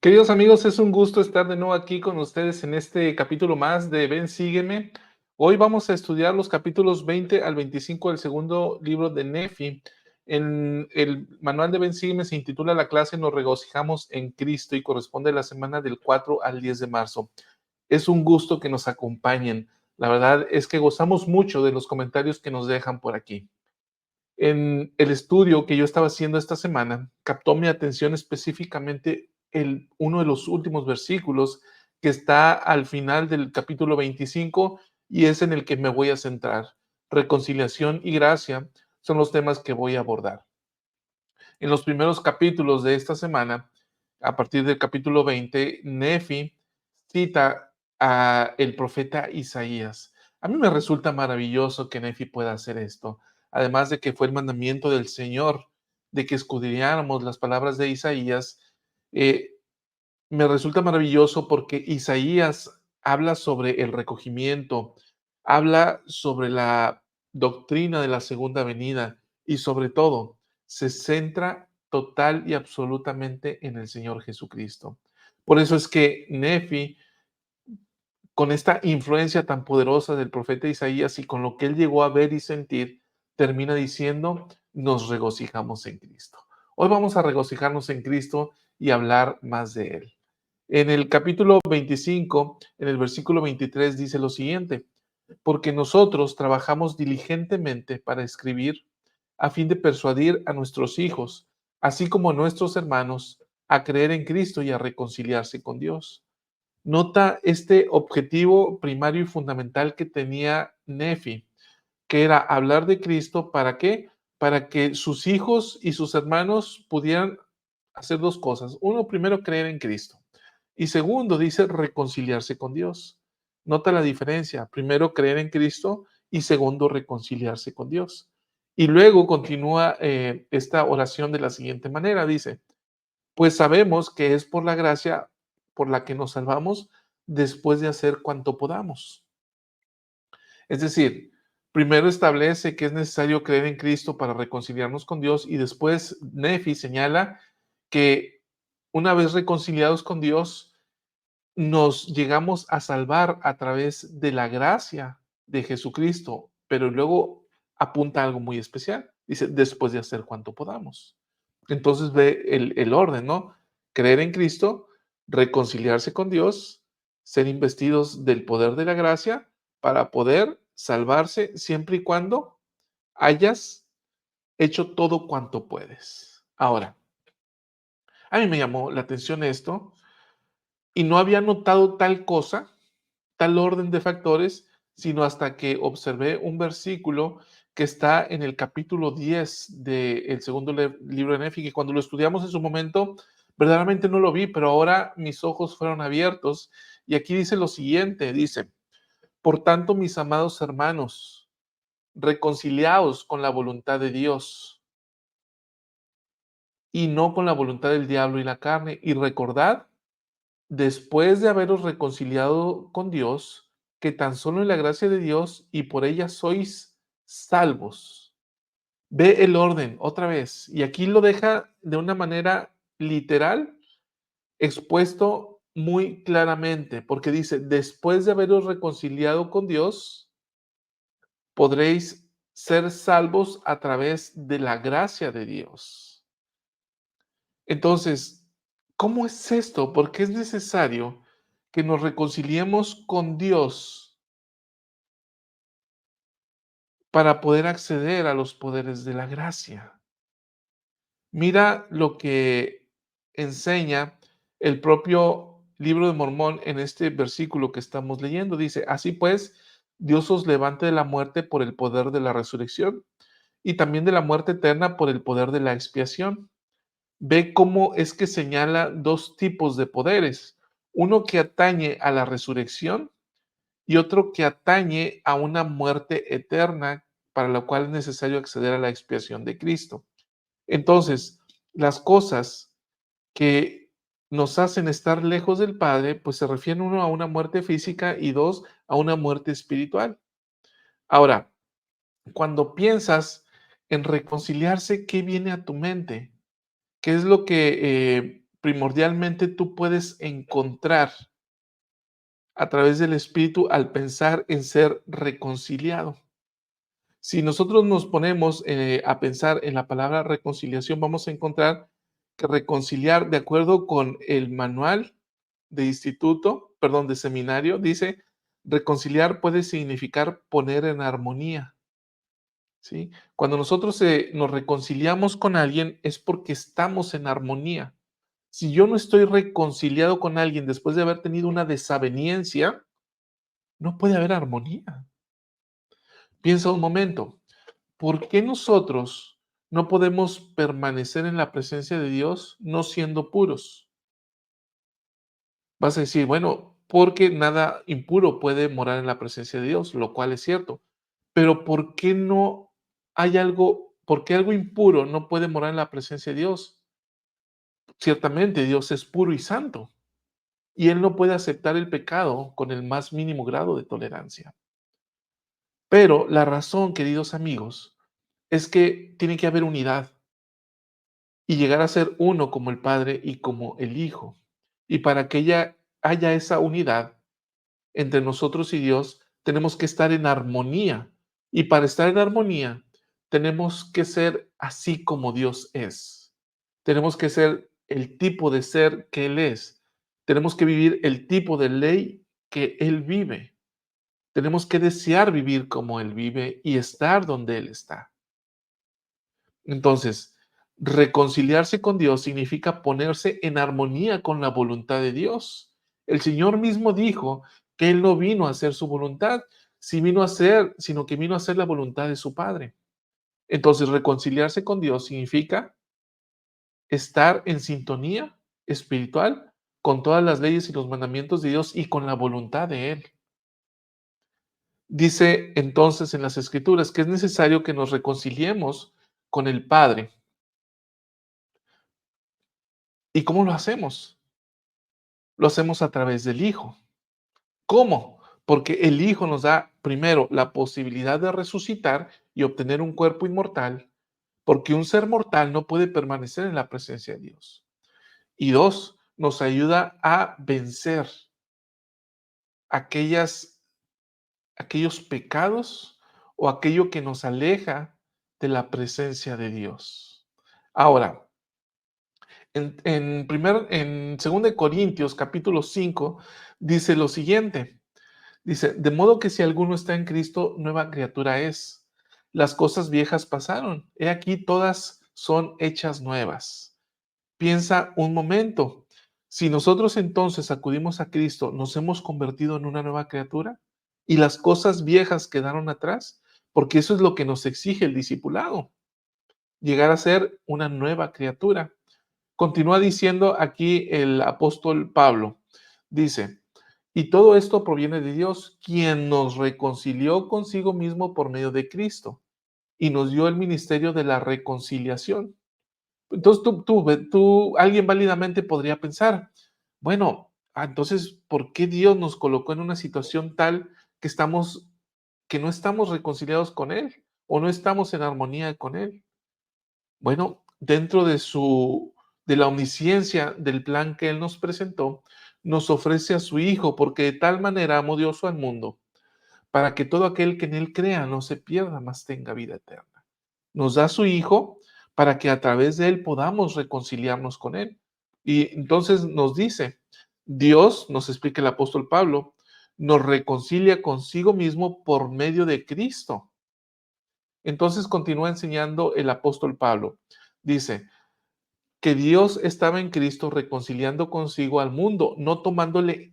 Queridos amigos, es un gusto estar de nuevo aquí con ustedes en este capítulo más de Ven, sígueme. Hoy vamos a estudiar los capítulos 20 al 25 del segundo libro de Nefi. En el manual de Ven, sígueme se intitula la clase Nos regocijamos en Cristo y corresponde a la semana del 4 al 10 de marzo. Es un gusto que nos acompañen. La verdad es que gozamos mucho de los comentarios que nos dejan por aquí. En el estudio que yo estaba haciendo esta semana, captó mi atención específicamente uno de los últimos versículos que está al final del capítulo 25 y es en el que me voy a centrar. Reconciliación y gracia son los temas que voy a abordar. En los primeros capítulos de esta semana, a partir del capítulo 20, Nefi cita a el profeta Isaías. A mí me resulta maravilloso que Nefi pueda hacer esto, además de que fue el mandamiento del Señor de que escudriñáramos las palabras de Isaías. Me resulta maravilloso porque Isaías habla sobre el recogimiento, habla sobre la doctrina de la segunda venida y sobre todo se centra total y absolutamente en el Señor Jesucristo. Por eso es que Nefi, con esta influencia tan poderosa del profeta Isaías y con lo que él llegó a ver y sentir, termina diciendo, nos regocijamos en Cristo. Hoy vamos a regocijarnos en Cristo y hablar más de él. En el capítulo 25, en el versículo 23, dice lo siguiente: porque nosotros trabajamos diligentemente para escribir a fin de persuadir a nuestros hijos, así como a nuestros hermanos, a creer en Cristo y a reconciliarse con Dios. Nota este objetivo primario y fundamental que tenía Nefi, que era hablar de Cristo. ¿Para qué? Para que sus hijos y sus hermanos pudieran hacer dos cosas. Uno, primero, creer en Cristo. Y segundo, dice reconciliarse con Dios. Nota la diferencia. Primero, creer en Cristo y segundo, reconciliarse con Dios. Y luego continúa esta oración de la siguiente manera. Dice, pues sabemos que es por la gracia por la que nos salvamos después de hacer cuanto podamos. Es decir, primero establece que es necesario creer en Cristo para reconciliarnos con Dios y después Nefi señala que una vez reconciliados con Dios, nos llegamos a salvar a través de la gracia de Jesucristo, pero luego apunta a algo muy especial. Dice, después de hacer cuanto podamos. Entonces ve el orden, ¿no? Creer en Cristo, reconciliarse con Dios, ser investidos del poder de la gracia para poder salvarse siempre y cuando hayas hecho todo cuanto puedes. Ahora, a mí me llamó la atención esto y no había notado tal cosa, tal orden de factores, sino hasta que observé un versículo que está en el capítulo 10 del segundo libro de Nefi, que cuando lo estudiamos en su momento, verdaderamente no lo vi, pero ahora mis ojos fueron abiertos. Y aquí dice lo siguiente, dice, por tanto, mis amados hermanos, reconciliaos con la voluntad de Dios y no con la voluntad del diablo y la carne, y recordad después de haberos reconciliado con Dios, que tan solo en la gracia de Dios y por ella sois salvos. Ve el orden otra vez, y aquí lo deja de una manera literal, expuesto muy claramente, porque dice, después de haberos reconciliado con Dios, podréis ser salvos a través de la gracia de Dios. Entonces, ¿cómo es esto? ¿Por qué es necesario que nos reconciliemos con Dios para poder acceder a los poderes de la gracia? Mira lo que enseña el propio libro de Mormón en este versículo que estamos leyendo. Dice, así pues, Dios os levante de la muerte por el poder de la resurrección y también de la muerte eterna por el poder de la expiación, ve cómo es que señala dos tipos de poderes, uno que atañe a la resurrección y otro que atañe a una muerte eterna, para la cual es necesario acceder a la expiación de Cristo. Entonces, las cosas que nos hacen estar lejos del Padre, pues se refieren uno a una muerte física y dos a una muerte espiritual. Ahora, cuando piensas en reconciliarse, ¿qué viene a tu mente? ¿Qué es lo que primordialmente tú puedes encontrar a través del Espíritu al pensar en ser reconciliado? Si nosotros nos ponemos a pensar en la palabra reconciliación, vamos a encontrar que reconciliar, de acuerdo con el manual de instituto, perdón, de seminario, dice, reconciliar puede significar poner en armonía, ¿sí? Cuando nosotros nos reconciliamos con alguien es porque estamos en armonía. Si yo no estoy reconciliado con alguien después de haber tenido una desaveniencia, no puede haber armonía. Piensa un momento, ¿por qué nosotros no podemos permanecer en la presencia de Dios no siendo puros? Vas a decir, bueno, porque nada impuro puede morar en la presencia de Dios, lo cual es cierto. Pero ¿por qué no hay algo, por qué algo impuro no puede morar en la presencia de Dios? Ciertamente Dios es puro y santo, y Él no puede aceptar el pecado con el más mínimo grado de tolerancia. Pero la razón, queridos amigos, es que tiene que haber unidad y llegar a ser uno como el Padre y como el Hijo. Y para que haya esa unidad entre nosotros y Dios, tenemos que estar en armonía. Y para estar en armonía, tenemos que ser así como Dios es. Tenemos que ser el tipo de ser que Él es. Tenemos que vivir el tipo de ley que Él vive. Tenemos que desear vivir como Él vive y estar donde Él está. Entonces, reconciliarse con Dios significa ponerse en armonía con la voluntad de Dios. El Señor mismo dijo que Él no vino a hacer su voluntad, sino que vino a hacer la voluntad de su Padre. Entonces, reconciliarse con Dios significa estar en sintonía espiritual con todas las leyes y los mandamientos de Dios y con la voluntad de Él. Dice entonces en las Escrituras que es necesario que nos reconciliemos con el Padre. ¿Y cómo lo hacemos? Lo hacemos a través del Hijo. ¿Cómo? Porque el Hijo nos da, primero, la posibilidad de resucitar y obtener un cuerpo inmortal, porque un ser mortal no puede permanecer en la presencia de Dios. Y dos, nos ayuda a vencer aquellas, aquellos pecados o aquello que nos aleja de la presencia de Dios. Ahora, en 2 de Corintios capítulo 5 dice lo siguiente. Dice, de modo que si alguno está en Cristo, nueva criatura es. Las cosas viejas pasaron. He aquí todas son hechas nuevas. Piensa un momento. Si nosotros entonces acudimos a Cristo, ¿nos hemos convertido en una nueva criatura? ¿Y las cosas viejas quedaron atrás? Porque eso es lo que nos exige el discipulado, llegar a ser una nueva criatura. Continúa diciendo aquí el apóstol Pablo. Dice, y todo esto proviene de Dios, quien nos reconcilió consigo mismo por medio de Cristo y nos dio el ministerio de la reconciliación. Entonces alguien válidamente podría pensar, bueno, entonces, ¿por qué Dios nos colocó en una situación tal que no estamos reconciliados con Él o no estamos en armonía con Él? Bueno, dentro de la omnisciencia del plan que Él nos presentó, nos ofrece a su Hijo, porque de tal manera amó Dios al mundo, para que todo aquel que en Él crea no se pierda, mas tenga vida eterna. Nos da a su Hijo para que a través de Él podamos reconciliarnos con Él. Y entonces nos dice, Dios, nos explica el apóstol Pablo, nos reconcilia consigo mismo por medio de Cristo. Entonces continúa enseñando el apóstol Pablo. Dice, que Dios estaba en Cristo reconciliando consigo al mundo, no tomándoles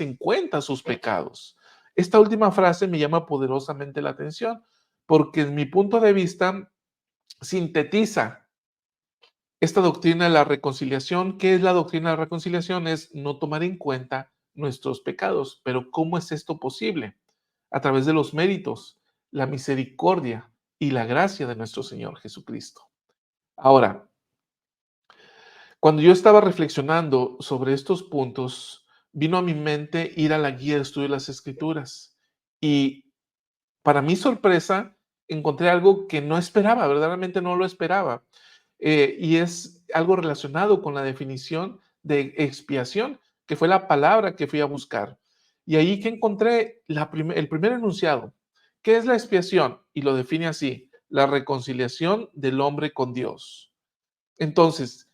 en cuenta sus pecados. Esta última frase me llama poderosamente la atención, porque en mi punto de vista sintetiza Esta doctrina de la reconciliación, ¿qué es la doctrina de la reconciliación? Es no tomar en cuenta nuestros pecados. Pero ¿cómo es esto posible? A través de los méritos, la misericordia y la gracia de nuestro Señor Jesucristo. Ahora, cuando yo estaba reflexionando sobre estos puntos, vino a mi mente ir a la guía de estudio de las Escrituras. Y para mi sorpresa, encontré algo que no esperaba, verdaderamente no lo esperaba. Y es algo relacionado con la definición de expiación, que fue la palabra que fui a buscar. Y ahí que encontré el primer enunciado. ¿Qué es la expiación? Y lo define así, la reconciliación del hombre con Dios. Entonces,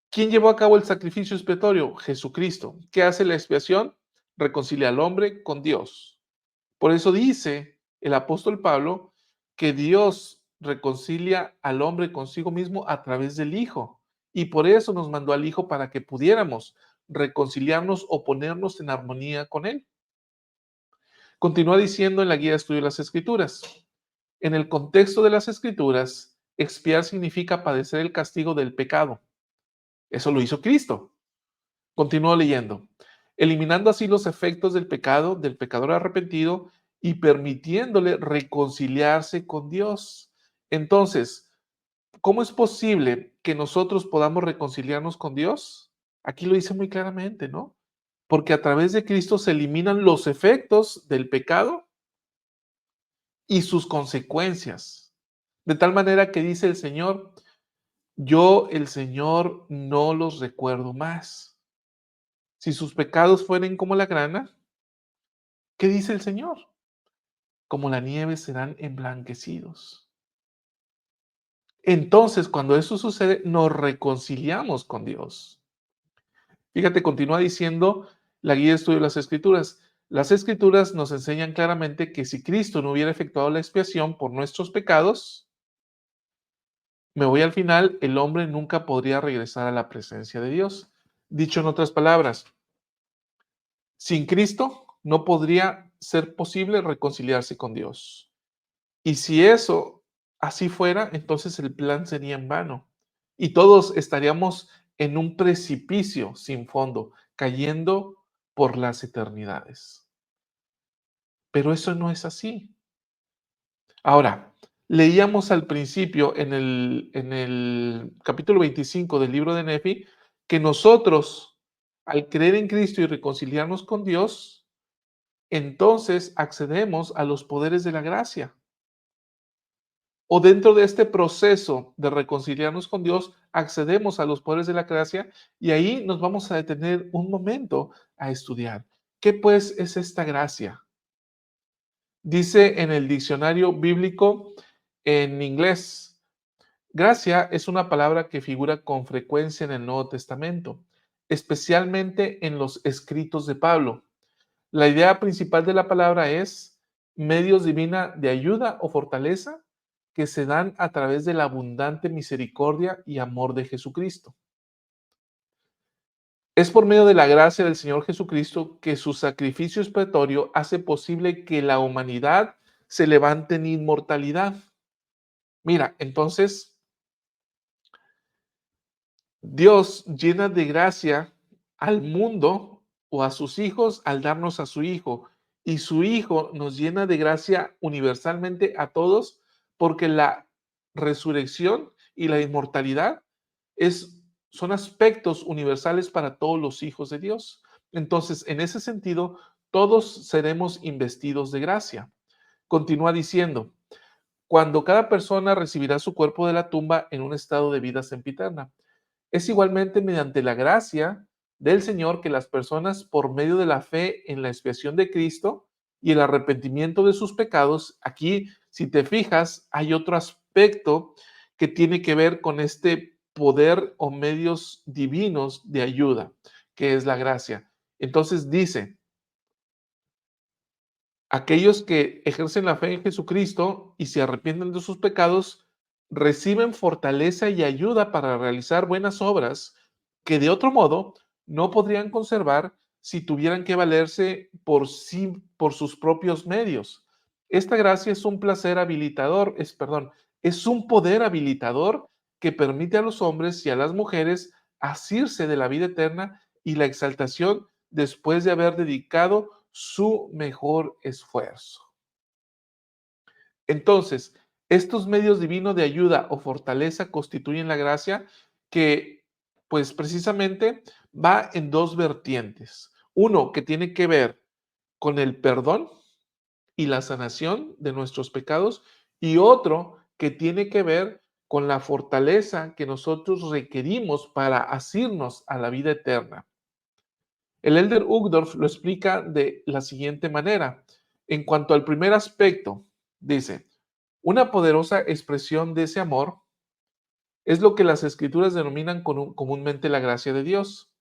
¿quién llevó a cabo el sacrificio expiatorio? Jesucristo. ¿Qué hace la expiación? Reconcilia al hombre con Dios. Por eso dice el apóstol Pablo que Dios reconcilia al hombre consigo mismo a través del Hijo. Y por eso nos mandó al Hijo para que pudiéramos reconciliarnos o ponernos en armonía con Él. Continúa diciendo en la guía de estudio de las Escrituras. En el contexto de las Escrituras, expiar significa padecer el castigo del pecado. Eso lo hizo Cristo. Continúo leyendo. Eliminando así los efectos del pecado, del pecador arrepentido y permitiéndole reconciliarse con Dios. Entonces, ¿cómo es posible que nosotros podamos reconciliarnos con Dios? Aquí lo dice muy claramente, ¿no? Porque a través de Cristo se eliminan los efectos del pecado y sus consecuencias. De tal manera que dice el Señor, yo el Señor no los recuerdo más. Si sus pecados fueren como la grana, ¿qué dice el Señor? Como la nieve serán emblanquecidos. Entonces, cuando eso sucede, nos reconciliamos con Dios. Fíjate, continúa diciendo la guía de estudio de las Escrituras. Las Escrituras nos enseñan claramente que si Cristo no hubiera efectuado la expiación por nuestros pecados, me voy al final, el hombre nunca podría regresar a la presencia de Dios. Dicho en otras palabras, sin Cristo no podría ser posible reconciliarse con Dios. Y si eso así fuera, entonces el plan sería en vano. Y todos estaríamos en un precipicio sin fondo, cayendo por las eternidades. Pero eso no es así. Ahora, leíamos al principio en el capítulo 25 del libro de Nefi que nosotros, al creer en Cristo y reconciliarnos con Dios, entonces accedemos a los poderes de la gracia. O dentro de este proceso de reconciliarnos con Dios, accedemos a los poderes de la gracia y ahí nos vamos a detener un momento a estudiar. ¿Qué pues es esta gracia? Dice en el diccionario bíblico en inglés, gracia es una palabra que figura con frecuencia en el Nuevo Testamento, especialmente en los escritos de Pablo. La idea principal de la palabra es medios divina de ayuda o fortaleza que se dan a través de la abundante misericordia y amor de Jesucristo. Es por medio de la gracia del Señor Jesucristo que su sacrificio expiatorio hace posible que la humanidad se levante en inmortalidad. Mira, entonces Dios llena de gracia al mundo o a sus hijos al darnos a su Hijo. Y su Hijo nos llena de gracia universalmente a todos porque la resurrección y la inmortalidad son aspectos universales para todos los hijos de Dios. Entonces, en ese sentido, todos seremos investidos de gracia. Continúa diciendo, cuando cada persona recibirá su cuerpo de la tumba en un estado de vida sempiterna. Es igualmente mediante la gracia del Señor que las personas, por medio de la fe en la expiación de Cristo y el arrepentimiento de sus pecados, aquí, si te fijas, hay otro aspecto que tiene que ver con este poder o medios divinos de ayuda, que es la gracia. Entonces dice, aquellos que ejercen la fe en Jesucristo y se arrepienten de sus pecados, reciben fortaleza y ayuda para realizar buenas obras que de otro modo no podrían conservar si tuvieran que valerse por sí, por sus propios medios. Esta gracia es un placer habilitador, es un poder habilitador que permite a los hombres y a las mujeres asirse de la vida eterna y la exaltación después de haber dedicado su mejor esfuerzo. Entonces, estos medios divinos de ayuda o fortaleza constituyen la gracia que, pues precisamente, va en dos vertientes. Uno que tiene que ver con el perdón y la sanación de nuestros pecados y otro que tiene que ver con la fortaleza que nosotros requerimos para asirnos a la vida eterna. El Elder Uchtdorf lo explica de la siguiente manera. En cuanto al primer aspecto, dice, una poderosa expresión de ese amor es lo que las escrituras denominan comúnmente la gracia de Dios,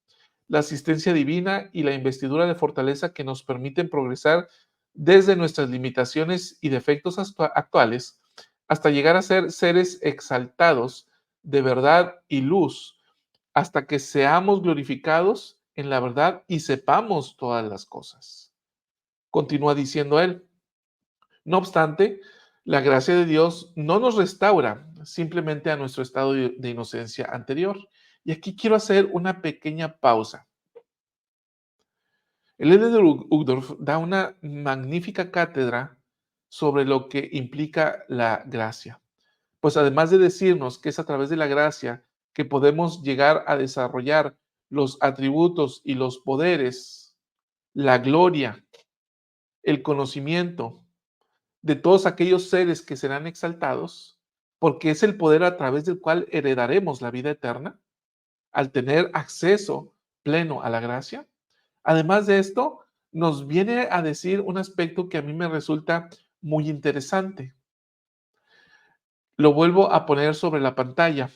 la asistencia divina y la investidura de fortaleza que nos permiten progresar desde nuestras limitaciones y defectos actuales hasta llegar a ser seres exaltados de verdad y luz, hasta que seamos glorificados en la verdad y sepamos todas las cosas. Continúa diciendo él. No obstante, la gracia de Dios no nos restaura simplemente a nuestro estado de inocencia anterior. Y aquí quiero hacer una pequeña pausa. El Elder Uchtdorf da una magnífica cátedra sobre lo que implica la gracia. Pues además de decirnos que es a través de la gracia que podemos llegar a desarrollar los atributos y los poderes, la gloria, el conocimiento de todos aquellos seres que serán exaltados, porque es el poder a través del cual heredaremos la vida eterna, al tener acceso pleno a la gracia. Además de esto, nos viene a decir un aspecto que a mí me resulta muy interesante. Lo vuelvo a poner sobre la pantalla.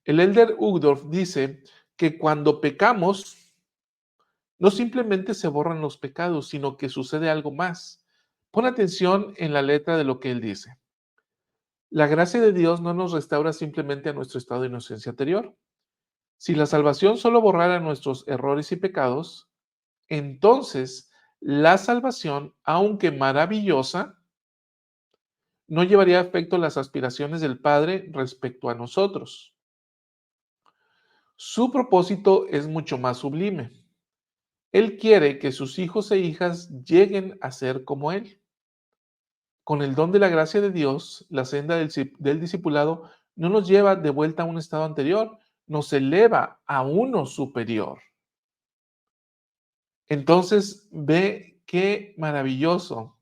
El Elder Uchtdorf dice que cuando pecamos, no simplemente se borran los pecados, sino que sucede algo más. Pon atención en la letra de lo que él dice. La gracia de Dios no nos restaura simplemente a nuestro estado de inocencia anterior. Si la salvación solo borrara nuestros errores y pecados, entonces la salvación, aunque maravillosa, no llevaría a efecto las aspiraciones del Padre respecto a nosotros. Su propósito es mucho más sublime. Él quiere que sus hijos e hijas lleguen a ser como Él. Con el don de la gracia de Dios, la senda del discipulado no nos lleva de vuelta a un estado anterior, nos eleva a uno superior. Entonces, ve qué maravilloso.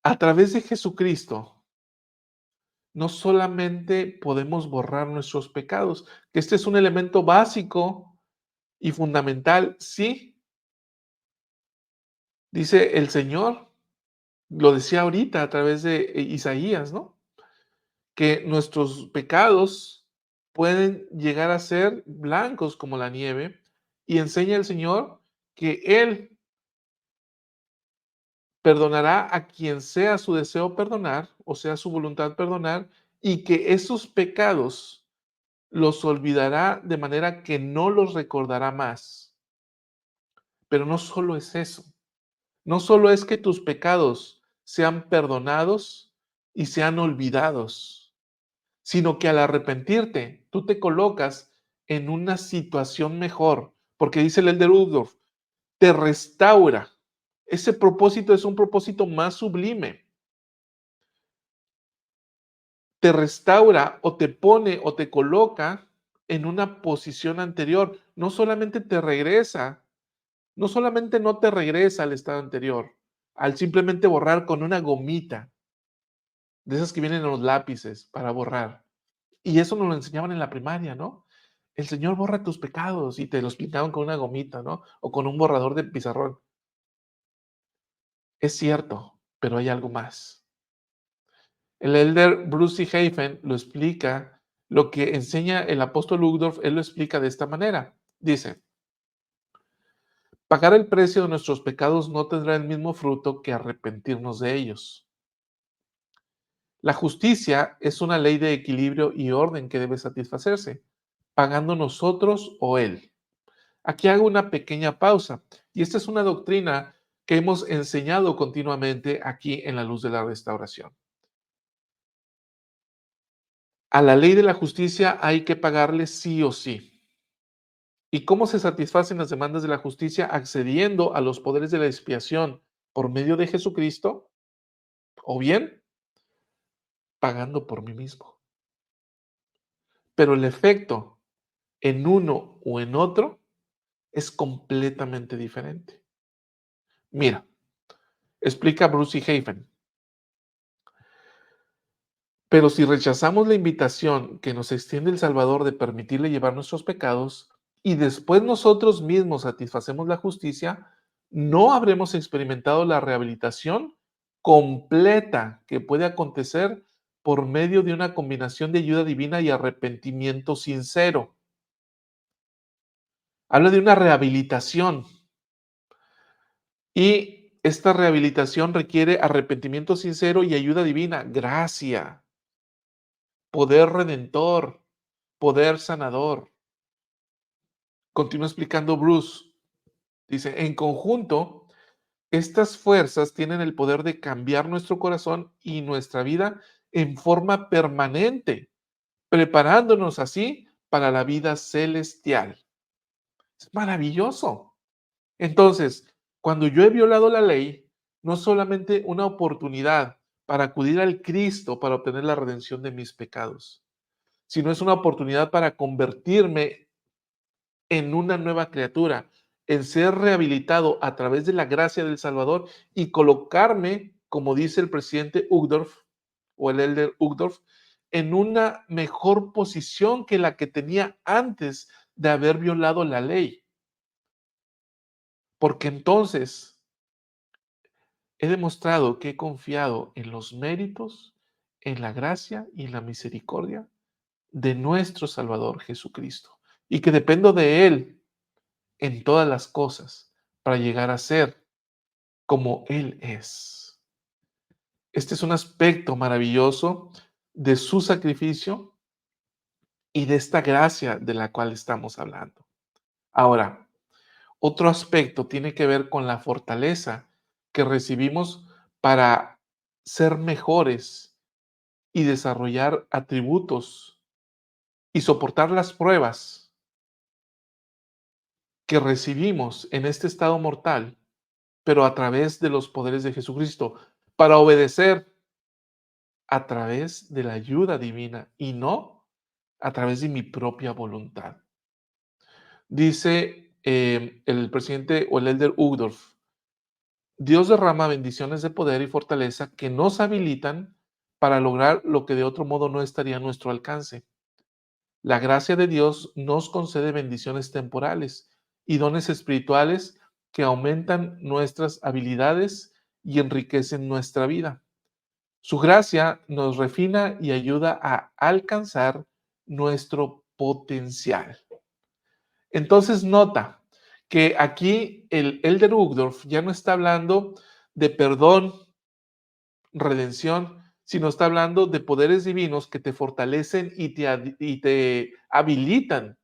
A través de Jesucristo, no solamente podemos borrar nuestros pecados, que este es un elemento básico y fundamental, sí, dice el Señor, lo decía ahorita a través de Isaías, ¿no? Que nuestros pecados pueden llegar a ser blancos como la nieve y enseña el Señor que Él perdonará a quien sea su deseo perdonar, o sea, su voluntad perdonar, y que esos pecados los olvidará de manera que no los recordará más. Pero no solo es eso, no solo es que tus pecados sean perdonados y sean olvidados, sino que al arrepentirte, tú te colocas en una situación mejor, porque dice el Elder Uchtdorf, te restaura. Ese propósito es un propósito más sublime. Te restaura o te pone o te coloca en una posición anterior. No solamente te regresa, no solamente no te regresa al estado anterior, al simplemente borrar con una gomita, de esas que vienen en los lápices para borrar. Y eso nos lo enseñaban en la primaria, ¿no? El Señor borra tus pecados y te lo explicaban con una gomita, ¿no? O con un borrador de pizarrón. Es cierto, pero hay algo más. El elder Bruce C. Hafen lo explica, lo que enseña el apóstol Uchtdorf, él lo explica de esta manera. Dice, pagar el precio de nuestros pecados no tendrá el mismo fruto que arrepentirnos de ellos. La justicia es una ley de equilibrio y orden que debe satisfacerse, pagando nosotros o Él. Aquí hago una pequeña pausa, y esta es una doctrina que hemos enseñado continuamente aquí en la luz de la restauración. A la ley de la justicia hay que pagarle sí o sí. ¿Y cómo se satisfacen las demandas de la justicia? Accediendo a los poderes de la expiación por medio de Jesucristo, o bien pagando por mí mismo. Pero el efecto en uno o en otro es completamente diferente. Mira, explica Bruce y Hafen. Pero si rechazamos la invitación que nos extiende el Salvador de permitirle llevar nuestros pecados y después nosotros mismos satisfacemos la justicia, no habremos experimentado la rehabilitación completa que puede acontecer por medio de una combinación de ayuda divina y arrepentimiento sincero. Habla de una rehabilitación y esta rehabilitación requiere arrepentimiento sincero y ayuda divina, gracia, poder redentor, poder sanador. Continúa explicando Bruce. Dice, en conjunto, estas fuerzas tienen el poder de cambiar nuestro corazón y nuestra vida en forma permanente, preparándonos así para la vida celestial. Es maravilloso. Entonces, cuando yo he violado la ley, no es solamente una oportunidad para acudir al Cristo para obtener la redención de mis pecados, sino es una oportunidad para convertirme en una nueva criatura, en ser rehabilitado a través de la gracia del Salvador y colocarme, como dice el presidente Uchtdorf o el elder Uchtdorf, en una mejor posición que la que tenía antes de haber violado la ley. Porque entonces he demostrado que he confiado en los méritos, en la gracia y en la misericordia de nuestro Salvador Jesucristo y que dependo de Él en todas las cosas para llegar a ser como Él es. Este es un aspecto maravilloso de su sacrificio y de esta gracia de la cual estamos hablando. Ahora, otro aspecto tiene que ver con la fortaleza que recibimos para ser mejores y desarrollar atributos y soportar las pruebas que recibimos en este estado mortal, pero a través de los poderes de Jesucristo, para obedecer a través de la ayuda divina y no a través de mi propia voluntad. Dice el presidente o el elder Uchtdorf, Dios derrama bendiciones de poder y fortaleza que nos habilitan para lograr lo que de otro modo no estaría a nuestro alcance. La gracia de Dios nos concede bendiciones temporales y dones espirituales que aumentan nuestras habilidades y enriquecen nuestra vida. Su gracia nos refina y ayuda a alcanzar nuestro potencial. Entonces nota que aquí el elder Uchtdorf ya no está hablando de perdón, redención, sino está hablando de poderes divinos que te fortalecen y te habilitan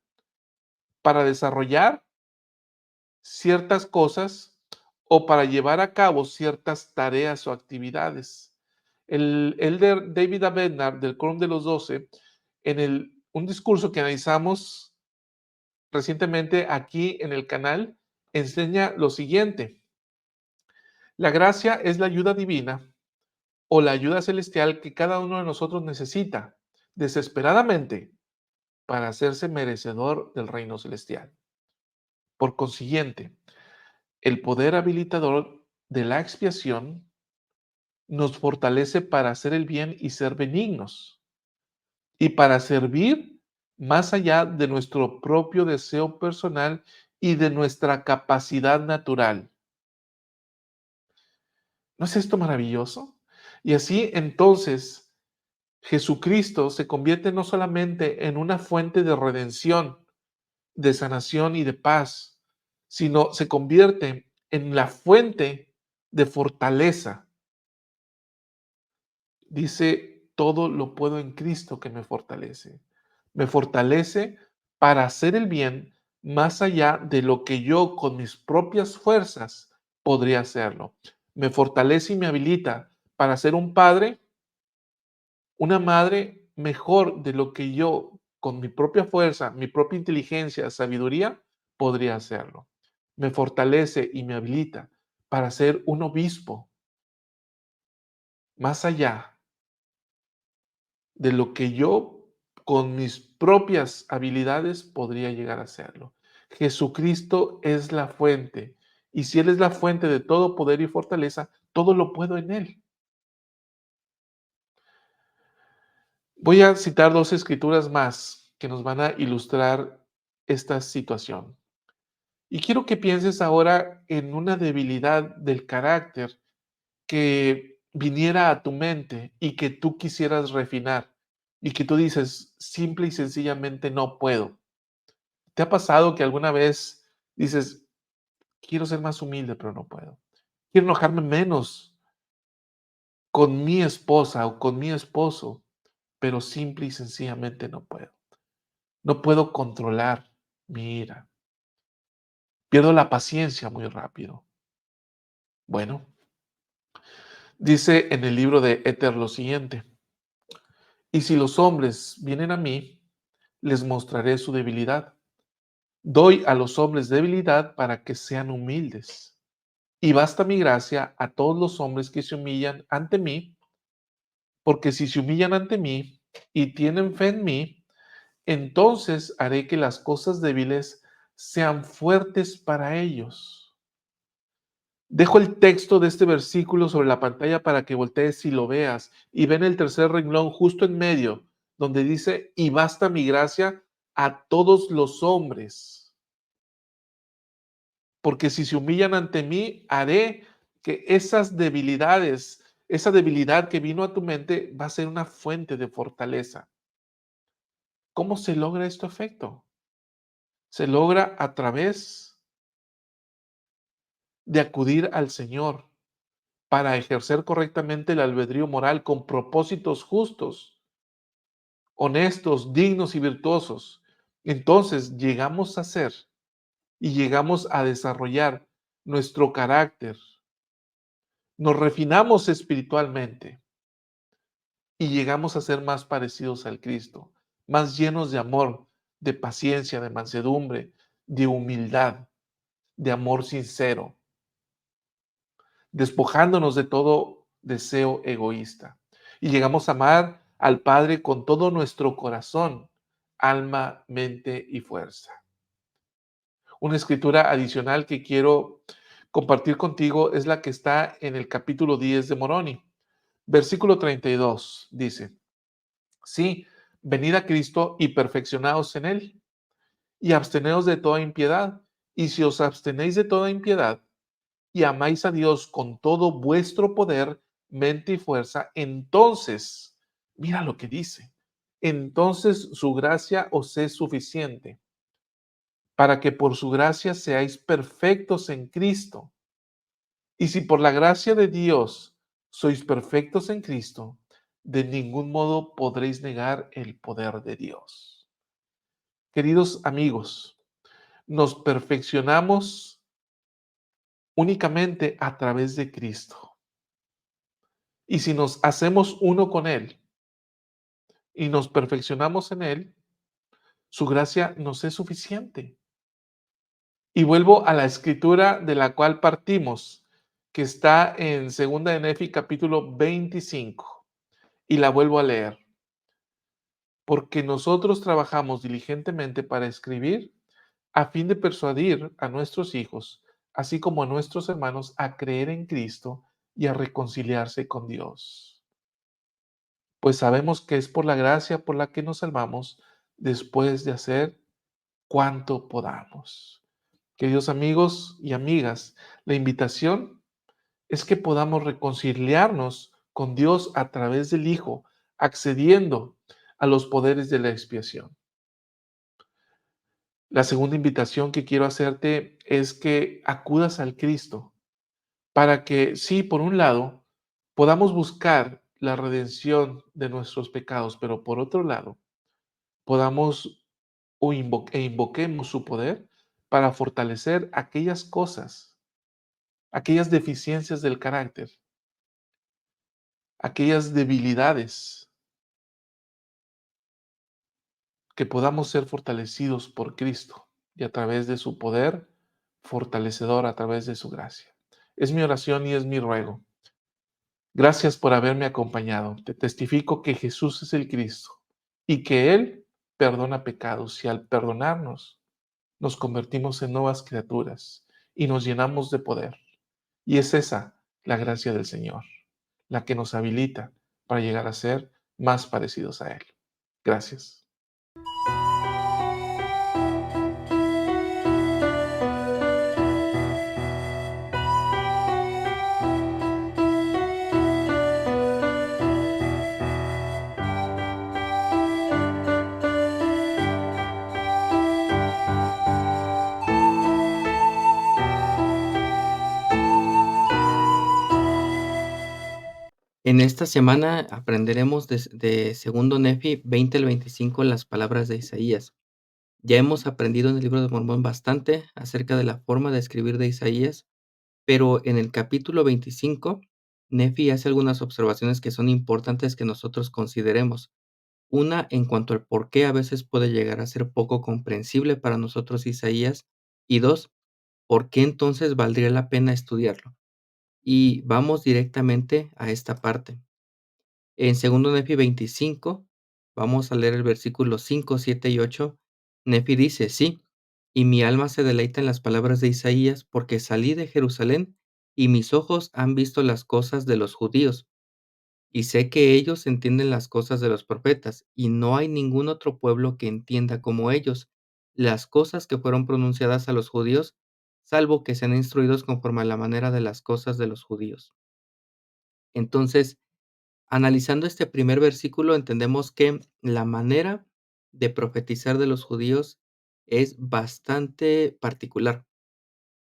para desarrollar ciertas cosas o para llevar a cabo ciertas tareas o actividades. El elder David Abednar del Quórum de los 12, un discurso que analizamos recientemente aquí en el canal, enseña lo siguiente. La gracia es la ayuda divina o la ayuda celestial que cada uno de nosotros necesita desesperadamente para hacerse merecedor del reino celestial. Por consiguiente, el poder habilitador de la expiación nos fortalece para hacer el bien y ser benignos y para servir más allá de nuestro propio deseo personal y de nuestra capacidad natural. ¿No es esto maravilloso? Y así entonces Jesucristo se convierte no solamente en una fuente de redención, de sanación y de paz, sino se convierte en la fuente de fortaleza. Dice, todo lo puedo en Cristo que me fortalece. Me fortalece para hacer el bien más allá de lo que yo con mis propias fuerzas podría hacerlo. Me fortalece y me habilita para ser un padre, una madre mejor de lo que yo, con mi propia fuerza, mi propia inteligencia, sabiduría, podría hacerlo. Me fortalece y me habilita para ser un obispo más allá de lo que yo con mis propias habilidades podría llegar a hacerlo. Jesucristo es la fuente, y si Él es la fuente de todo poder y fortaleza, todo lo puedo en Él. Voy a citar dos escrituras más que nos van a ilustrar esta situación. Y quiero que pienses ahora en una debilidad del carácter que viniera a tu mente y que tú quisieras refinar y que tú dices, simple y sencillamente no puedo. ¿Te ha pasado que alguna vez dices, quiero ser más humilde, pero no puedo? Quiero enojarme menos con mi esposa o con mi esposo, pero simple y sencillamente no puedo. No puedo controlar mi ira. Pierdo la paciencia muy rápido. Bueno, dice en el libro de Éter lo siguiente: y si los hombres vienen a mí, les mostraré su debilidad. Doy a los hombres debilidad para que sean humildes. Y basta mi gracia a todos los hombres que se humillan ante mí, porque si se humillan ante mí y tienen fe en mí, entonces haré que las cosas débiles sean fuertes para ellos. Dejo el texto de este versículo sobre la pantalla para que voltees y lo veas y ven el tercer renglón justo en medio, donde dice, y basta mi gracia a todos los hombres, porque si se humillan ante mí, haré que esas debilidades, esa debilidad que vino a tu mente va a ser una fuente de fortaleza. ¿Cómo se logra este efecto? Se logra a través de acudir al Señor para ejercer correctamente el albedrío moral con propósitos justos, honestos, dignos y virtuosos. Entonces llegamos a ser y llegamos a desarrollar nuestro carácter, nos refinamos espiritualmente y llegamos a ser más parecidos al Cristo, más llenos de amor, de paciencia, de mansedumbre, de humildad, de amor sincero, despojándonos de todo deseo egoísta. Y llegamos a amar al Padre con todo nuestro corazón, alma, mente y fuerza. Una escritura adicional que quiero compartir contigo es la que está en el capítulo 10 de Moroni. Versículo 32 dice, sí, venid a Cristo y perfeccionaos en él, y absteneos de toda impiedad. Y si os abstenéis de toda impiedad, y amáis a Dios con todo vuestro poder, mente y fuerza, entonces, mira lo que dice, entonces su gracia os es suficiente, para que por su gracia seáis perfectos en Cristo. Y si por la gracia de Dios sois perfectos en Cristo, de ningún modo podréis negar el poder de Dios. Queridos amigos, nos perfeccionamos únicamente a través de Cristo. Y si nos hacemos uno con Él y nos perfeccionamos en Él, su gracia nos es suficiente. Y vuelvo a la escritura de la cual partimos, que está en 2 de Nefi capítulo 25, y la vuelvo a leer. Porque nosotros trabajamos diligentemente para escribir a fin de persuadir a nuestros hijos, así como a nuestros hermanos, a creer en Cristo y a reconciliarse con Dios. Pues sabemos que es por la gracia por la que nos salvamos después de hacer cuanto podamos. Queridos amigos y amigas, la invitación es que podamos reconciliarnos con Dios a través del Hijo, accediendo a los poderes de la expiación. La segunda invitación que quiero hacerte es que acudas al Cristo para que, sí, por un lado, podamos buscar la redención de nuestros pecados, pero por otro lado, podamos e invoquemos su poder para fortalecer aquellas cosas, aquellas deficiencias del carácter, aquellas debilidades que podamos ser fortalecidos por Cristo y a través de su poder fortalecedor, a través de su gracia. Es mi oración y es mi ruego. Gracias por haberme acompañado. Te testifico que Jesús es el Cristo y que Él perdona pecados y al perdonarnos nos convertimos en nuevas criaturas y nos llenamos de poder. Y es esa la gracia del Señor, la que nos habilita para llegar a ser más parecidos a Él. Gracias. En esta semana aprenderemos de segundo Nefi 20 al 25 las palabras de Isaías. Ya hemos aprendido en el libro de Mormón bastante acerca de la forma de escribir de Isaías, pero en el capítulo 25, Nefi hace algunas observaciones que son importantes que nosotros consideremos. Una, en cuanto al por qué a veces puede llegar a ser poco comprensible para nosotros Isaías, y dos, por qué entonces valdría la pena estudiarlo. Y vamos directamente a esta parte. En segundo Nefi 25, vamos a leer el versículo 5, 7 y 8. Nefi dice: "Sí, y mi alma se deleita en las palabras de Isaías, porque salí de Jerusalén, y mis ojos han visto las cosas de los judíos, y sé que ellos entienden las cosas de los profetas, y no hay ningún otro pueblo que entienda como ellos las cosas que fueron pronunciadas a los judíos, salvo que sean instruidos conforme a la manera de las cosas de los judíos". Entonces, analizando este primer versículo, entendemos que la manera de profetizar de los judíos es bastante particular,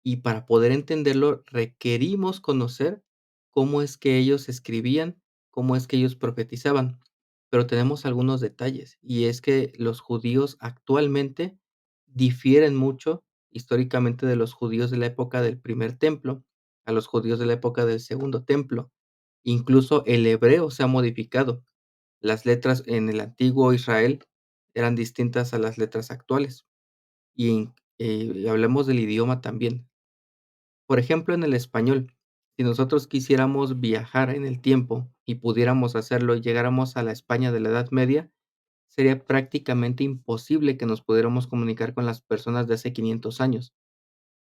y para poder entenderlo requerimos conocer cómo es que ellos escribían, cómo es que ellos profetizaban. Pero tenemos algunos detalles, y es que los judíos actualmente difieren mucho históricamente de los judíos de la época del primer templo a los judíos de la época del segundo templo. Incluso el hebreo se ha modificado. Las letras en el antiguo Israel eran distintas a las letras actuales. Y hablemos del idioma también. Por ejemplo, en el español, si nosotros quisiéramos viajar en el tiempo y pudiéramos hacerlo y llegáramos a la España de la Edad Media, sería prácticamente imposible que nos pudiéramos comunicar con las personas de hace 500 años.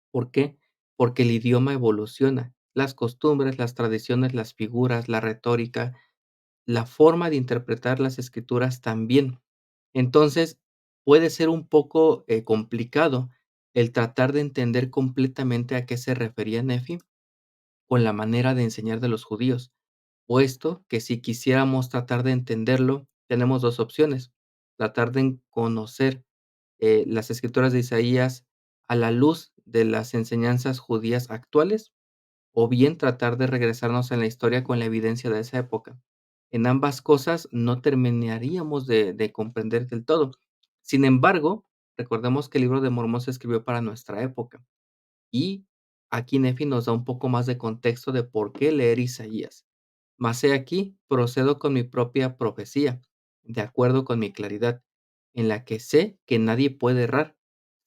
¿Por qué? Porque el idioma evoluciona. Las costumbres, las tradiciones, las figuras, la retórica, la forma de interpretar las escrituras también. Entonces, puede ser un poco, complicado el tratar de entender completamente a qué se refería Nefi con la manera de enseñar de los judíos, puesto que si quisiéramos tratar de entenderlo, tenemos 2 opciones: tratar de conocer, las escrituras de Isaías a la luz de las enseñanzas judías actuales, o bien tratar de regresarnos en la historia con la evidencia de esa época. En ambas cosas no terminaríamos de comprender del todo. Sin embargo, recordemos que el Libro de Mormón se escribió para nuestra época, y aquí Nefi nos da un poco más de contexto de por qué leer Isaías. Mas he aquí, procedo con mi propia profecía, de acuerdo con mi claridad, en la que sé que nadie puede errar.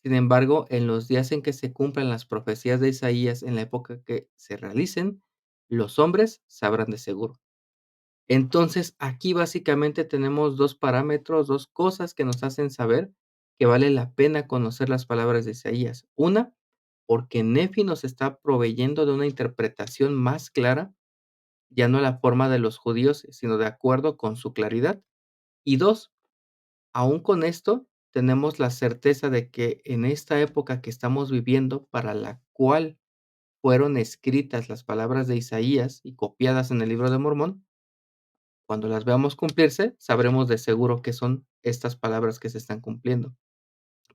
Sin embargo, en los días en que se cumplan las profecías de Isaías, en la época que se realicen, los hombres sabrán de seguro. Entonces, aquí básicamente tenemos 2 parámetros, 2 cosas que nos hacen saber que vale la pena conocer las palabras de Isaías. Una, porque Nefi nos está proveyendo de una interpretación más clara, ya no a la forma de los judíos, sino de acuerdo con su claridad. Y 2, aún con esto, tenemos la certeza de que en esta época que estamos viviendo, para la cual fueron escritas las palabras de Isaías y copiadas en el Libro de Mormón, cuando las veamos cumplirse, sabremos de seguro que son estas palabras que se están cumpliendo.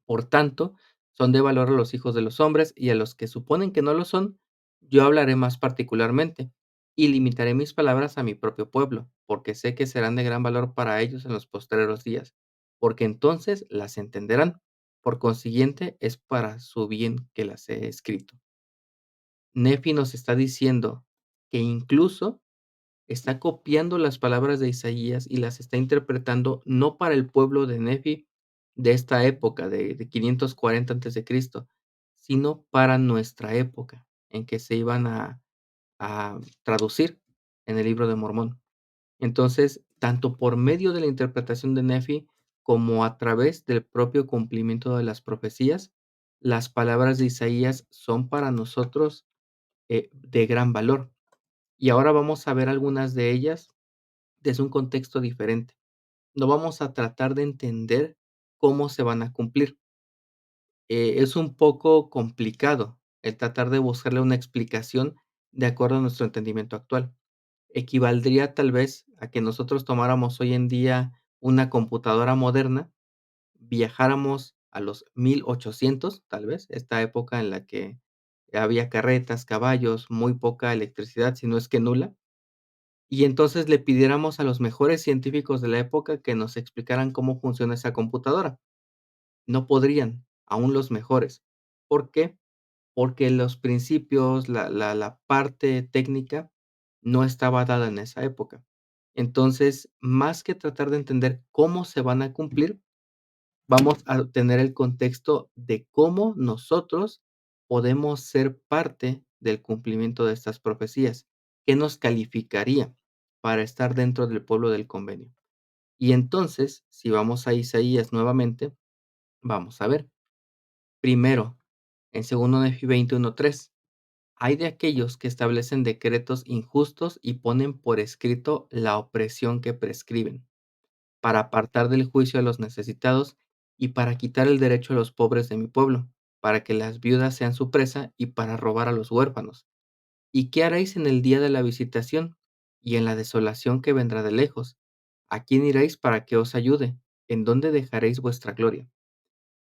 Por tanto, son de valor a los hijos de los hombres, y a los que suponen que no lo son, yo hablaré más particularmente, y limitaré mis palabras a mi propio pueblo, porque sé que serán de gran valor para ellos en los postreros días, porque entonces las entenderán. Por consiguiente, es para su bien que las he escrito. Nefi nos está diciendo que incluso está copiando las palabras de Isaías y las está interpretando no para el pueblo de Nefi, de esta época de 540 antes de Cristo, sino para nuestra época, en que se iban a traducir en el Libro de Mormón. Entonces, tanto por medio de la interpretación de Nefi, como a través del propio cumplimiento de las profecías, las palabras de Isaías son para nosotros, de gran valor. Y ahora vamos a ver algunas de ellas desde un contexto diferente. No vamos a tratar de entender cómo se van a cumplir. Es un poco complicado el tratar de buscarle una explicación de acuerdo a nuestro entendimiento actual. Equivaldría tal vez a que nosotros tomáramos hoy en día una computadora moderna, viajáramos a los 1800, tal vez, esta época en la que había carretas, caballos, muy poca electricidad, si no es que nula, y entonces le pidiéramos a los mejores científicos de la época que nos explicaran cómo funciona esa computadora. No podrían, aún los mejores. ¿Por qué? Porque los principios, la parte técnica no estaba dada en esa época. Entonces, más que tratar de entender cómo se van a cumplir, vamos a tener el contexto de cómo nosotros podemos ser parte del cumplimiento de estas profecías, qué nos calificaría para estar dentro del pueblo del convenio. Y entonces, si vamos a Isaías nuevamente, vamos a ver. Primero, en segundo Nefi 21:3, hay de aquellos que establecen decretos injustos y ponen por escrito la opresión que prescriben, para apartar del juicio a los necesitados y para quitar el derecho a los pobres de mi pueblo, para que las viudas sean su presa y para robar a los huérfanos. ¿Y qué haréis en el día de la visitación y en la desolación que vendrá de lejos? ¿A quién iréis para que os ayude? ¿En dónde dejaréis vuestra gloria?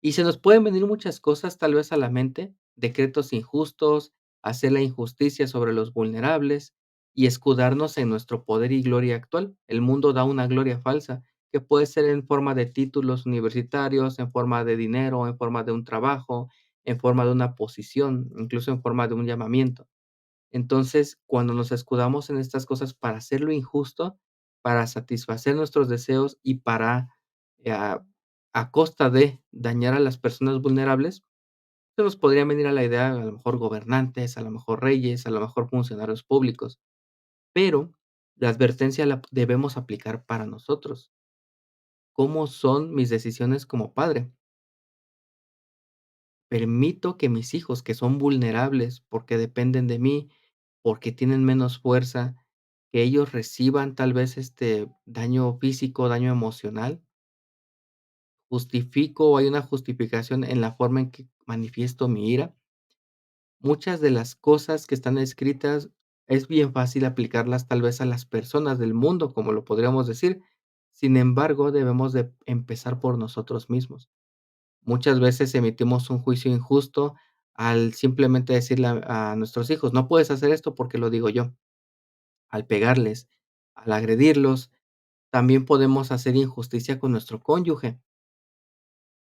Y se nos pueden venir muchas cosas tal vez a la mente, decretos injustos, hacer la injusticia sobre los vulnerables y escudarnos en nuestro poder y gloria actual. El mundo da una gloria falsa, que puede ser en forma de títulos universitarios, en forma de dinero, en forma de un trabajo, en forma de una posición, incluso en forma de un llamamiento. Entonces, cuando nos escudamos en estas cosas para hacer lo injusto, para satisfacer nuestros deseos y para, a costa de dañar a las personas vulnerables, se nos podría venir a la idea, a lo mejor gobernantes, a lo mejor reyes, a lo mejor funcionarios públicos, pero la advertencia la debemos aplicar para nosotros. ¿Cómo son mis decisiones como padre? Permito que mis hijos, que son vulnerables porque dependen de mí, porque tienen menos fuerza, que ellos reciban tal vez, daño físico, daño emocional. Justifico o hay una justificación en la forma en que manifiesto mi ira. Muchas de las cosas que están escritas es bien fácil aplicarlas tal vez a las personas del mundo, como lo podríamos decir. Sin embargo, debemos de empezar por nosotros mismos. Muchas veces emitimos un juicio injusto al simplemente decirle a nuestros hijos: "No puedes hacer esto porque lo digo yo". Al pegarles, al agredirlos, también podemos hacer injusticia con nuestro cónyuge.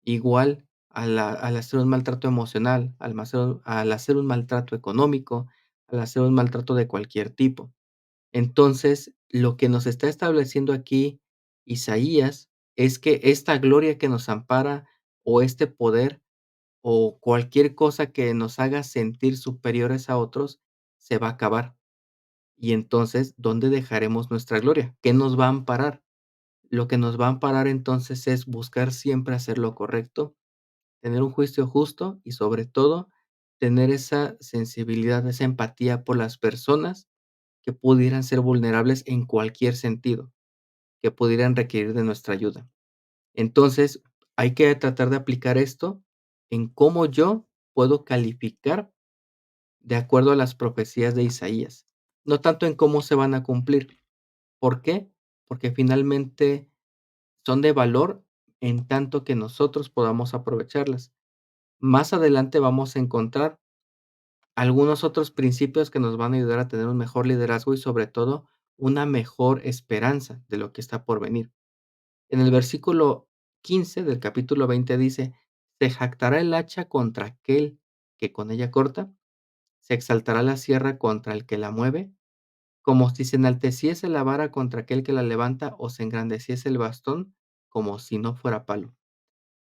Igual al hacer un maltrato emocional, al hacer un maltrato económico, al hacer un maltrato de cualquier tipo. Entonces, lo que nos está estableciendo aquí Isaías es que esta gloria que nos ampara, o este poder, o cualquier cosa que nos haga sentir superiores a otros, se va a acabar. Y entonces, ¿dónde dejaremos nuestra gloria? ¿Qué nos va a amparar? Lo que nos va a amparar entonces es buscar siempre hacer lo correcto, tener un juicio justo y sobre todo tener esa sensibilidad, esa empatía por las personas que pudieran ser vulnerables en cualquier sentido, que pudieran requerir de nuestra ayuda. Entonces, hay que tratar de aplicar esto en cómo yo puedo calificar de acuerdo a las profecías de Isaías, no tanto en cómo se van a cumplir. ¿Por qué? Porque finalmente son de valor en tanto que nosotros podamos aprovecharlas. Más adelante vamos a encontrar algunos otros principios que nos van a ayudar a tener un mejor liderazgo y sobre todo una mejor esperanza de lo que está por venir. En el versículo 15 del capítulo 20 dice: "Se jactará el hacha contra aquel que con ella corta, se exaltará la sierra contra el que la mueve, como si se enalteciese la vara contra aquel que la levanta, o se engrandeciese el bastón como si no fuera palo".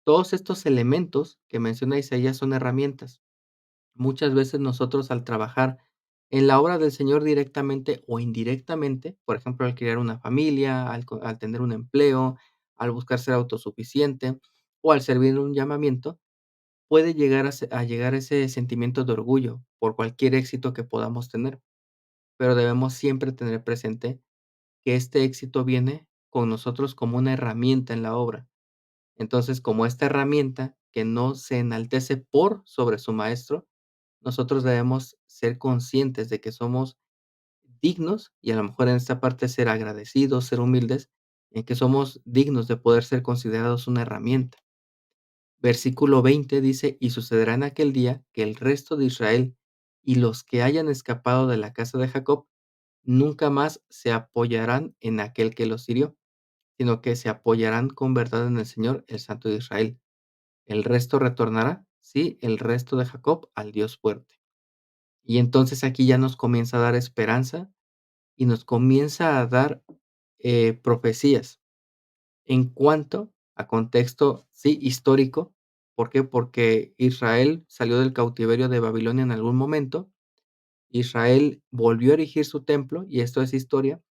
Todos estos elementos que menciona Isaías son herramientas. Muchas veces nosotros al trabajar en la obra del Señor directamente o indirectamente, por ejemplo, al crear una familia, al tener un empleo, al buscar ser autosuficiente o al servir en un llamamiento, puede llegar a llegar ese sentimiento de orgullo por cualquier éxito que podamos tener, pero debemos siempre tener presente que este éxito viene con nosotros como una herramienta en la obra. Entonces, como esta herramienta que no se enaltece por sobre su maestro, nosotros debemos ser conscientes de que somos dignos, y a lo mejor en esta parte ser agradecidos, ser humildes, en que somos dignos de poder ser considerados una herramienta. Versículo 20 dice: "Y sucederá en aquel día que el resto de Israel y los que hayan escapado de la casa de Jacob nunca más se apoyarán en aquel que los hirió, sino que se apoyarán con verdad en el Señor, el Santo de Israel. El resto retornará, sí, el resto de Jacob al Dios fuerte". Y entonces aquí ya nos comienza a dar esperanza y nos comienza a dar profecías en cuanto a contexto, sí, histórico. ¿Por qué? Porque Israel salió del cautiverio de Babilonia en algún momento. Israel volvió a erigir su templo, y esto es historia,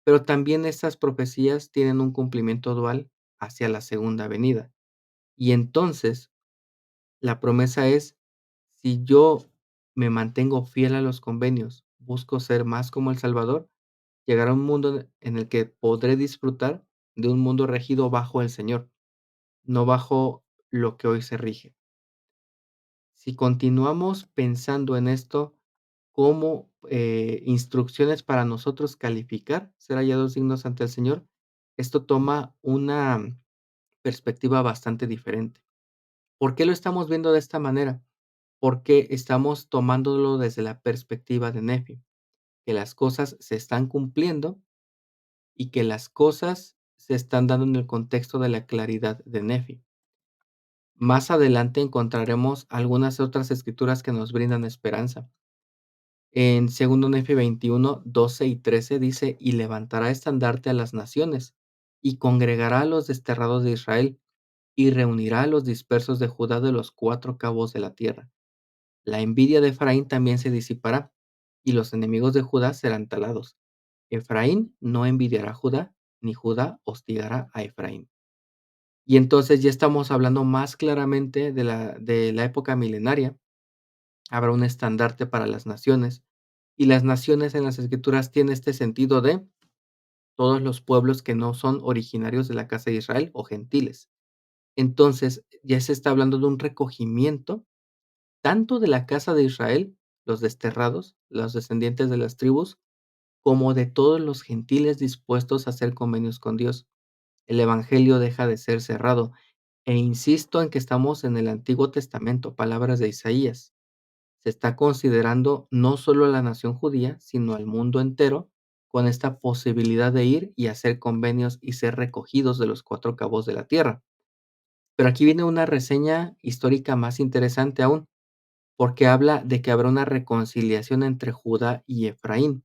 pero también estas profecías tienen un cumplimiento dual hacia la segunda venida. Y entonces, la promesa es, si yo me mantengo fiel a los convenios, busco ser más como el Salvador, llegará un mundo en el que podré disfrutar de un mundo regido bajo el Señor, no bajo lo que hoy se rige. Si continuamos pensando en esto como instrucciones para nosotros calificar, ser hallados dignos ante el Señor, esto toma una perspectiva bastante diferente. ¿Por qué lo estamos viendo de esta manera? Porque estamos tomándolo desde la perspectiva de Nefi, que las cosas se están cumpliendo y que las cosas se están dando en el contexto de la claridad de Nefi. Más adelante encontraremos algunas otras escrituras que nos brindan esperanza. En segundo Nefi 21, 12 y 13 dice: "Y levantará estandarte a las naciones, y congregará a los desterrados de Israel, y reunirá a los dispersos de Judá de los cuatro cabos de la tierra. La envidia de Efraín también se disipará, y los enemigos de Judá serán talados. Efraín no envidiará a Judá, ni Judá hostigará a Efraín". Y entonces ya estamos hablando más claramente de la época milenaria. Habrá un estandarte para las naciones, y las naciones en las Escrituras tienen este sentido de todos los pueblos que no son originarios de la casa de Israel o gentiles. Entonces, ya se está hablando de un recogimiento tanto de la casa de Israel, los desterrados, los descendientes de las tribus, como de todos los gentiles dispuestos a hacer convenios con Dios. El evangelio deja de ser cerrado. E insisto en que estamos en el Antiguo Testamento, palabras de Isaías. Se está considerando no solo a la nación judía, sino al mundo entero, con esta posibilidad de ir y hacer convenios y ser recogidos de los cuatro cabos de la tierra. Pero aquí viene una reseña histórica más interesante aún, porque habla de que habrá una reconciliación entre Judá y Efraín.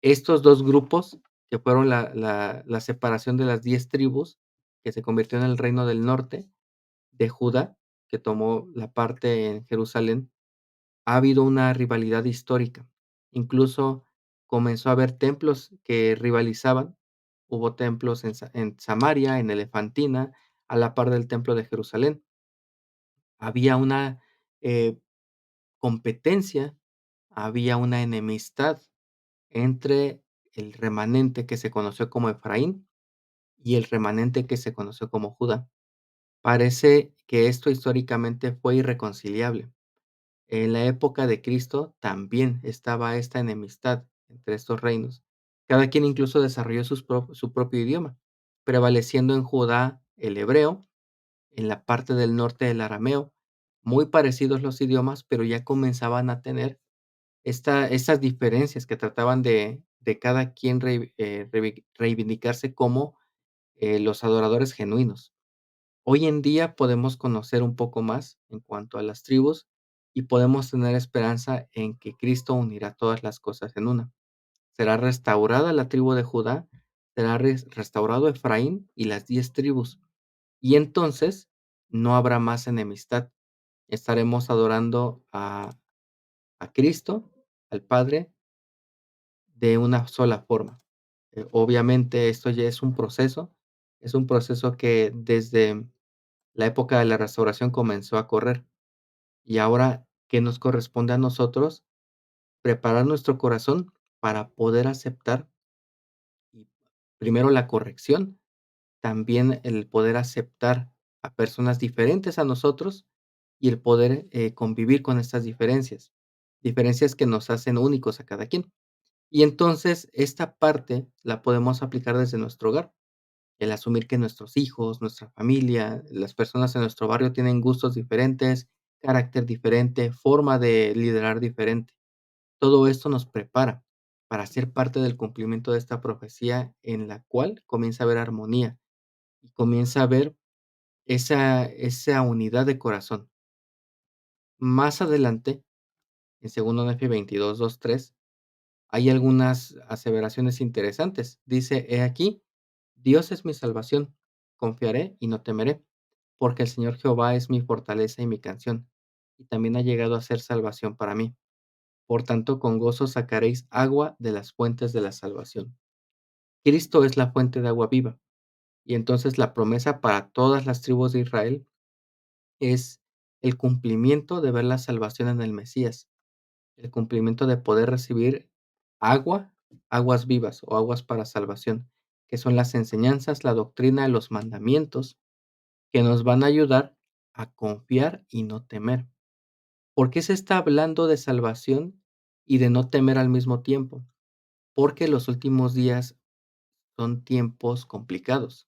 Estos dos grupos, que fueron la separación de las 10 tribus, que se convirtió en el reino del norte, de Judá, que tomó la parte en Jerusalén, ha habido una rivalidad histórica. Incluso comenzó a haber templos que rivalizaban. Hubo templos en Samaria, en Elefantina, a la par del templo de Jerusalén. Había una competencia, había una enemistad entre el remanente que se conoció como Efraín y el remanente que se conoció como Judá. Parece que esto históricamente fue irreconciliable. En la época de Cristo también estaba esta enemistad entre estos reinos. Cada quien incluso desarrolló su propio idioma, prevaleciendo en Judá el hebreo, en la parte del norte el arameo, muy parecidos los idiomas, pero ya comenzaban a tener estas diferencias que trataban de cada quien reivindicarse como los adoradores genuinos. Hoy en día podemos conocer un poco más en cuanto a las tribus y podemos tener esperanza en que Cristo unirá todas las cosas en una. Será restaurada la tribu de Judá, será restaurado Efraín y las 10 tribus. Y entonces no habrá más enemistad. Estaremos adorando a Cristo, al Padre, de una sola forma. Obviamente, esto ya es un proceso que desde la época de la restauración comenzó a correr. Y ahora, ¿qué nos corresponde a nosotros? Preparar nuestro corazón para poder aceptar, y primero la corrección, también el poder aceptar a personas diferentes a nosotros y el poder, convivir con estas diferencias, diferencias que nos hacen únicos a cada quien. Y entonces, esta parte la podemos aplicar desde nuestro hogar, el asumir que nuestros hijos, nuestra familia, las personas en nuestro barrio tienen gustos diferentes, carácter diferente, forma de liderar diferente. Todo esto nos prepara para ser parte del cumplimiento de esta profecía en la cual comienza a haber armonía y comienza a haber esa unidad de corazón. Más adelante, en segundo Nefi 22, 2, 3, hay algunas aseveraciones interesantes. Dice: "He aquí, Dios es mi salvación, confiaré y no temeré, porque el Señor Jehová es mi fortaleza y mi canción, y también ha llegado a ser salvación para mí. Por tanto, con gozo sacaréis agua de las fuentes de la salvación". Cristo es la fuente de agua viva, y entonces la promesa para todas las tribus de Israel es el cumplimiento de ver la salvación en el Mesías, el cumplimiento de poder recibir agua, aguas vivas o aguas para salvación, que son las enseñanzas, la doctrina, los mandamientos que nos van a ayudar a confiar y no temer. ¿Por qué se está hablando de salvación y de no temer al mismo tiempo? Porque los últimos días son tiempos complicados,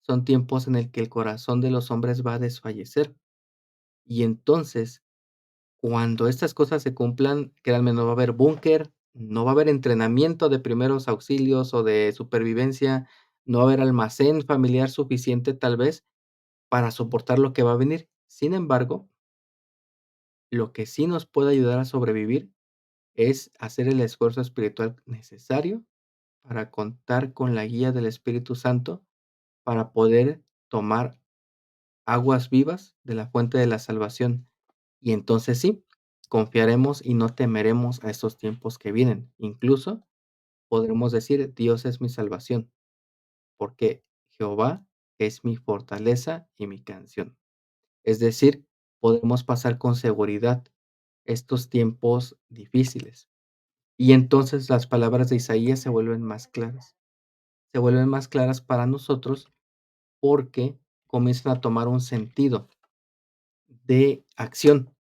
son tiempos en el que el corazón de los hombres va a desfallecer. Y entonces, cuando estas cosas se cumplan, créanme, no va a haber búnker, no va a haber entrenamiento de primeros auxilios o de supervivencia, no va a haber almacén familiar suficiente, tal vez, para soportar lo que va a venir. Sin embargo, lo que sí nos puede ayudar a sobrevivir es hacer el esfuerzo espiritual necesario para contar con la guía del Espíritu Santo, para poder tomar aguas vivas de la fuente de la salvación. Y entonces sí, confiaremos y no temeremos a estos tiempos que vienen. Incluso podremos decir: Dios es mi salvación, porque Jehová es mi fortaleza y mi canción. Es decir, podemos pasar con seguridad estos tiempos difíciles. Y entonces las palabras de Isaías se vuelven más claras. Se vuelven más claras para nosotros porque comienzan a tomar un sentido de acción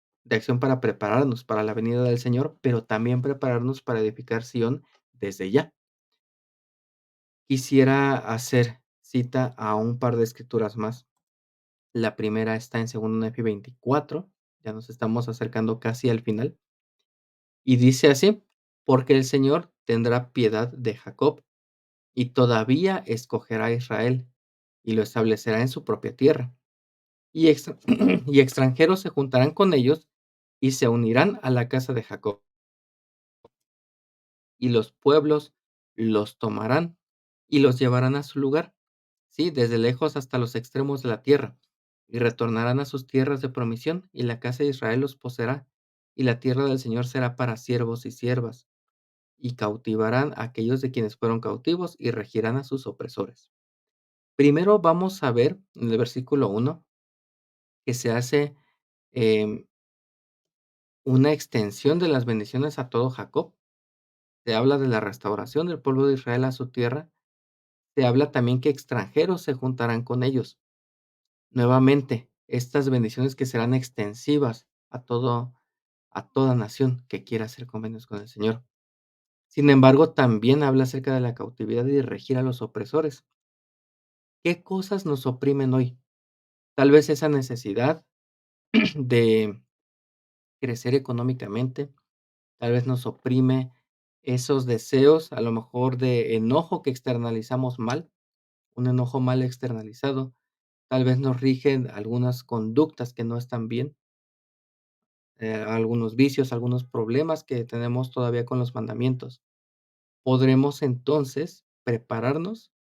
para prepararnos para la venida del Señor, pero también prepararnos para edificar Sión desde ya. Quisiera hacer cita a un par de escrituras más. La primera está en 2 Nefi 24, ya nos estamos acercando casi al final, y dice así: "Porque el Señor tendrá piedad de Jacob, y todavía escogerá a Israel, y lo establecerá en su propia tierra. Y extra y extranjeros se juntarán con ellos, y se unirán a la casa de Jacob, y los pueblos los tomarán, y los llevarán a su lugar, sí, desde lejos hasta los extremos de la tierra, y retornarán a sus tierras de promisión, y la casa de Israel los poseerá, y la tierra del Señor será para siervos y siervas, y cautivarán a aquellos de quienes fueron cautivos, y regirán a sus opresores". Primero vamos a ver en el versículo 1 que se hace, em, una extensión de las bendiciones a todo Jacob. Se habla de la restauración del pueblo de Israel a su tierra. Se habla también que extranjeros se juntarán con ellos. Nuevamente, estas bendiciones que serán extensivas a toda nación que quiera hacer convenios con el Señor. Sin embargo, también habla acerca de la cautividad y de regir a los opresores. ¿Qué cosas nos oprimen hoy? Tal vez esa necesidad de crecer económicamente, tal vez nos oprime esos deseos, a lo mejor de enojo que externalizamos mal, un enojo mal externalizado, tal vez nos rigen algunas conductas que no están bien, algunos vicios, algunos problemas que tenemos todavía con los mandamientos. Podremos entonces prepararnos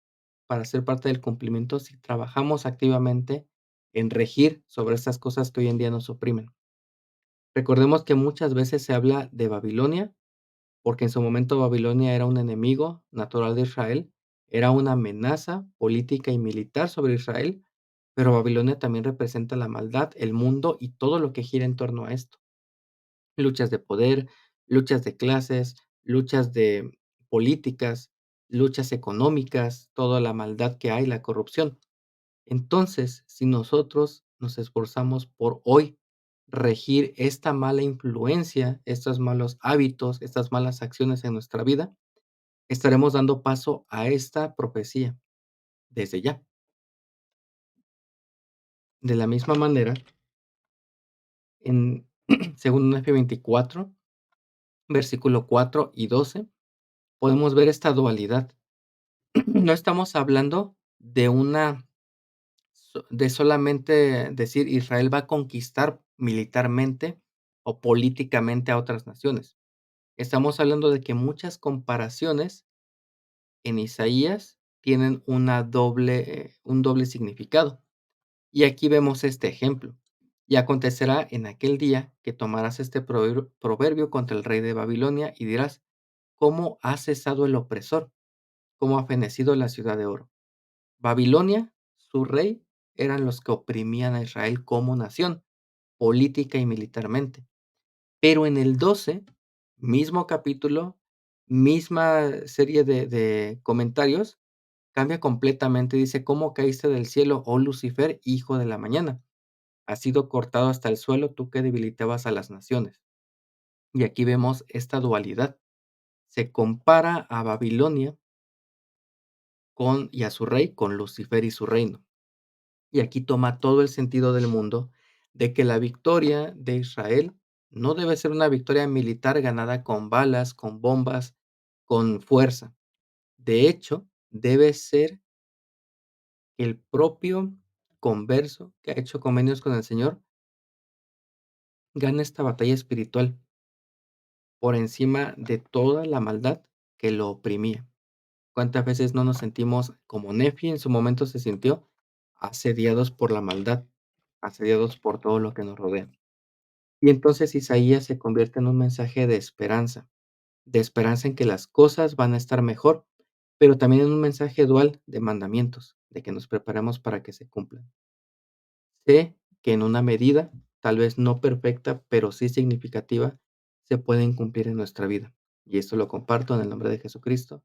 para ser parte del cumplimiento si trabajamos activamente en regir sobre estas cosas que hoy en día nos oprimen. Recordemos que muchas veces se habla de Babilonia, porque en su momento Babilonia era un enemigo natural de Israel, era una amenaza política y militar sobre Israel, pero Babilonia también representa la maldad, el mundo y todo lo que gira en torno a esto. Luchas de poder, luchas de clases, luchas de políticas, luchas económicas, toda la maldad que hay, la corrupción. Entonces, si nosotros nos esforzamos por hoy regir esta mala influencia, estos malos hábitos, estas malas acciones en nuestra vida, estaremos dando paso a esta profecía desde ya. De la misma manera, en según Nefi 24, versículo 4 y 12, podemos ver esta dualidad. No estamos hablando de una de solamente decir Israel va a conquistar militarmente o políticamente a otras naciones. Estamos hablando de que muchas comparaciones en Isaías tienen un doble significado. Y aquí vemos este ejemplo. Y acontecerá en aquel día que tomarás este proverbio contra el rey de Babilonia y dirás, ¿cómo ha cesado el opresor? ¿Cómo ha fenecido la ciudad de oro? Babilonia, su rey, eran los que oprimían a Israel como nación, política y militarmente. Pero en el 12, mismo capítulo, misma serie de comentarios, cambia completamente. Dice, ¿cómo caíste del cielo, oh Lucifer, hijo de la mañana? Has sido cortado hasta el suelo, tú que debilitabas a las naciones. Y aquí vemos esta dualidad. Se compara a Babilonia y a su rey con Lucifer y su reino. Y aquí toma todo el sentido del mundo de que la victoria de Israel no debe ser una victoria militar ganada con balas, con bombas, con fuerza. De hecho, debe ser el propio converso que ha hecho convenios con el Señor gane esta batalla espiritual por encima de toda la maldad que lo oprimía. ¿Cuántas veces no nos sentimos como Nefi en su momento se sintió asediados por la maldad, asediados por todo lo que nos rodea? Y entonces Isaías se convierte en un mensaje de esperanza en que las cosas van a estar mejor, pero también en un mensaje dual de mandamientos, de que nos preparemos para que se cumplan. Sé que en una medida, tal vez no perfecta, pero sí significativa, se pueden cumplir en nuestra vida. Y esto lo comparto en el nombre de Jesucristo.